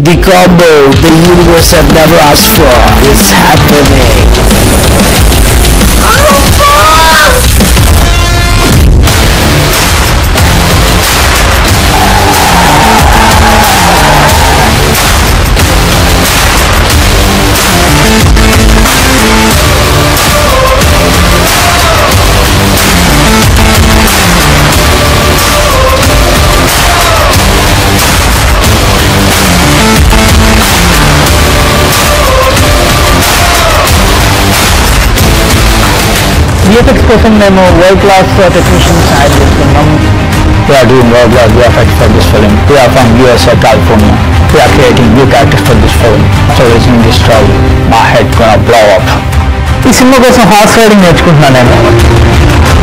The combo the universe had never asked for is happening. VFX కోసం మేము world class technicians hire చేస్తున్నాం. We are doing world class VFX for this film. We are from USA, California. We are creating new characters for this film. So listening this story, my head gonna blow up. ఈ cinema కోసం horse riding నేర్చుకుంటున్నాను నేను.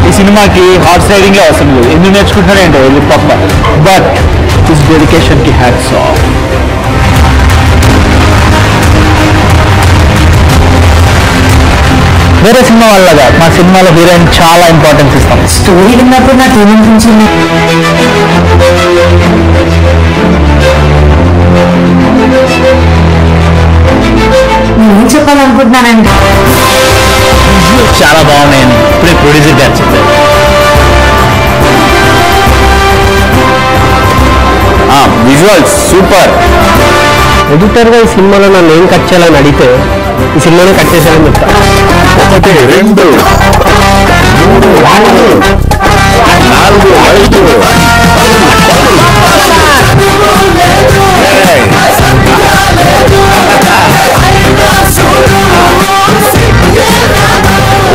ఈ సినిమాకి horse riding అవసరం లేదు. ఎందుకు నేర్చుకుంటున్నానంటే వెళ్ళి పక్క. బట్ దిస్ డెడికేషన్ కి హ్యాట్స్ ఆఫ్. వేరే సినిమా వల్లగా మా సినిమాలో హీరోయిన్ చాలా ఇంపార్టెన్స్ ఇస్తాం. స్టోరీ విన్నప్పుడు నాకు ఏమనిపించింది, నేను చెప్పాలనుకుంటున్నానండి. చాలా బాగున్నాయని ఇప్పుడే ప్రొడ్యూసర్ గారు చెప్పారు. Visuals super. ఎడిటర్గా ఈ సినిమాలో నన్ను ఏం కట్ చేయాలని అడిగితే ఈ సినిమాలో కట్ చేశానని చెప్తా. 1 2 3 4 5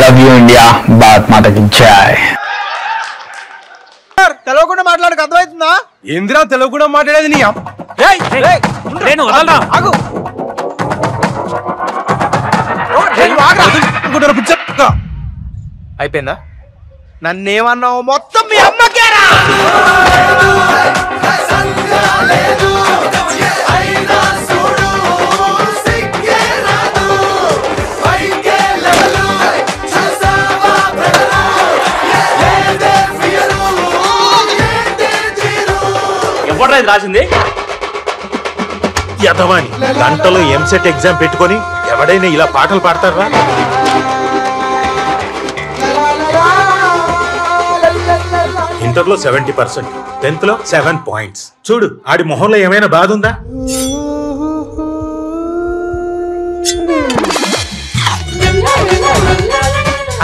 లవ్ యూ ఇండియా, భారత్ మాతకి జై. తెలవకుండా మాట్లాడక అర్థమవుతుందా? ఏందిరా తెలవకుండా మాట్లాడేది నీ అయిపోయిందా? నన్నేమన్నావు మొత్తం మీ అమ్మకేరా. ఎవడ్రా ఇది రాసింది? యదవాని గంటలో ఎంసెట్ ఎగ్జామ్ పెట్టుకొని ఎవడైనా ఇలా పాటలు పాడతారా? ఇంటర్లో 70%, 10th లో 7 points. చూడు ఆడి మొహంలో ఏమైనా బాధ ఉందా?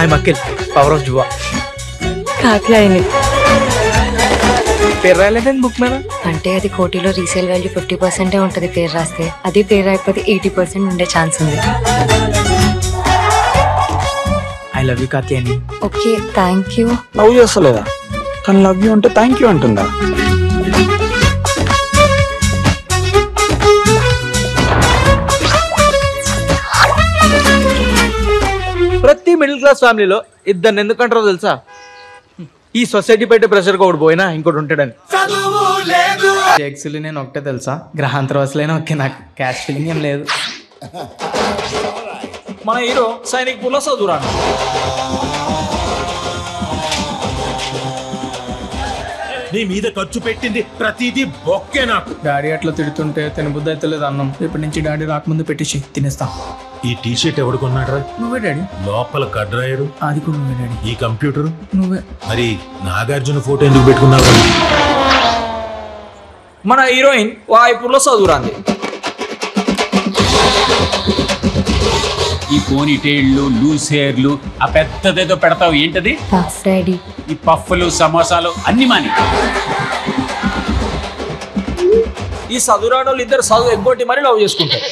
ఐ మక్కిల్ పవర్ ఆఫ్ జువా. పేరు రాయలేదండి బుక్ మీద. అంటే అది కోటిలో రీసేల్ వాల్యూ 50% ఉంటది పేరు రాస్తే. అది పేరు రాయకపోతే 80% ఉండే ఛాన్స్ ఉంది. I love you Katyani. Okay thank you. Love చేస్తలేదా? కానీ లవ్ యూ అంటే థ్యాంక్ యూ అంటుందా? ప్రతి మిడిల్ క్లాస్ ఫ్యామిలీలో ఇద్దరిని ఎందుకంటారో తెలుసా? ఈ సొసైటీ పెట్టే ప్రెషర్ ఒకటి పోయినా ఇంకోటి ఉంటాడని. యాక్చువల్లీ నేను ఒకటే తెలుసా, గ్రహాంతరవాసులైనా ఓకే, నాకు క్యాష్ ఫీలింగ్ ఏం లేదు. మన హీరో సైనిక్ పూర్లో చదువురాను. నీ మీద ఖర్చు పెట్టింది ప్రతిదీ బొక్కే నాకు. డాడీ అట్లా తిడుతుంటే తినబుద్ధి అయితే లేదు అన్నం. ఇప్పటి నుంచి డాడీ రాకముందు పెట్టేసి తినేస్తా. ఈ టీ షర్ట్ ఎవడు కొన్నాడ్రా? నువ్వే డాడీ. లోపల కడ్రాయరు అది కూడా నువ్వే డాడీ. ఈ కంప్యూటర్ నువ్వే. మరి నాగార్జున ఫోటో ఎందుకు పెట్టుకున్నావు? మన హీరోయిన్ వాయిపూర్లో చదువురాంది. ఈ పోనీ టైళ్ళు, లూస్ హెయిర్లు, ఆ పెద్దదేదో పెడతావు ఏంటది? ఈ పఫ్ఫులు, సమోసాలు అన్ని మాని. ఈ చదువురాని వాళ్ళు ఇద్దరు చదువు ఎగ్గొట్టి మరీ లవ్ చేసుకుంటారు.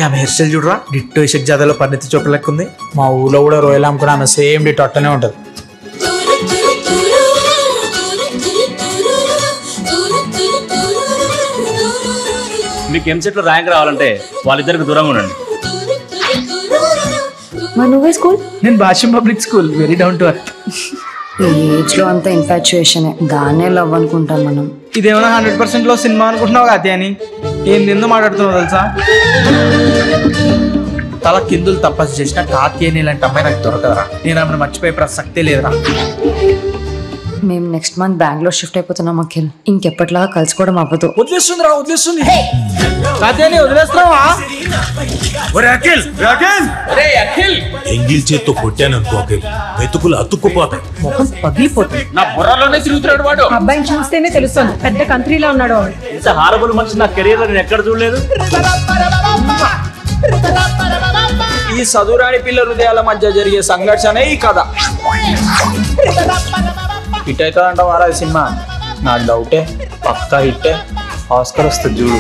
ఆమె హెయిర్ స్టైల్ చూడరా, డిట్టో ఇషక్ జాతరలో పరిణితి చోప్రా లెక్క ఉంది. మా ఊళ్ళో కూడా రోయల్ అమ్ముకుని ఆమె సేమ్ డిట్ అట్టనే ఉంటుంది. మీకు ఎంసెట్లో ర్యాంక్ రావాలంటే వాళ్ళిద్దరికి దూరంగా ఉండండి. నువ్వే స్కూల్? నేను Bhashyam public school, very down to earth. ఈ ఏజ్ లో అంతా ఇన్ఫాచ్యుయేషన్, దాన్నే లవ్ అనుకుంటాం మనం. ఇదేమైనా 100% లో సినిమా అనుకుంటున్నావు కాదు అని ఏం నిందో మాట్లాడుతున్నావు తెలుసా? తల కిందులు తపస్సు చేసిన కాత్యాని ఇలాంటి అమ్మాయి నాకు దొరకదరా. నేను ఆమెను మర్చిపోయే ప్రసక్తే లేదురా. మేము నెక్స్ట్ మంత్ బెంగళూరు షిఫ్ట్ అయిపోతున్నాం అఖిల్. ఇంకెప్పటిలా కలుసుకోవడం అవ్వదు. వదిలేస్తుంది కాతేని వదిలేస్తున్నావా? ఎంగిల్ చేత్తో కొట్టాననుకో అఖిల్, మెతుకులు అతుక్కుపోతాయి. ముఖం పగిలిపోతుంది. నా బుర్రలోనే తిరుగుతున్నాడు వాడు. అబ్బాయిని చూస్తేనే తెలుస్తుంది పెద్ద కంట్రీలో ఉన్నాడు. ఇంత హారబుల్ మనిషి నా కెరీర్ లో నేను ఎక్కడ చూడలేదు. ఈ చదువురాని పిల్ల హృదయాల మధ్య జరిగే సంఘర్షణే ఈ కథ. హిట్ అవుతుందంట వారా సినిమా? నాకు డౌటే, పక్కా హిట్టే. ఆస్కర్ వస్తుంది చూడు.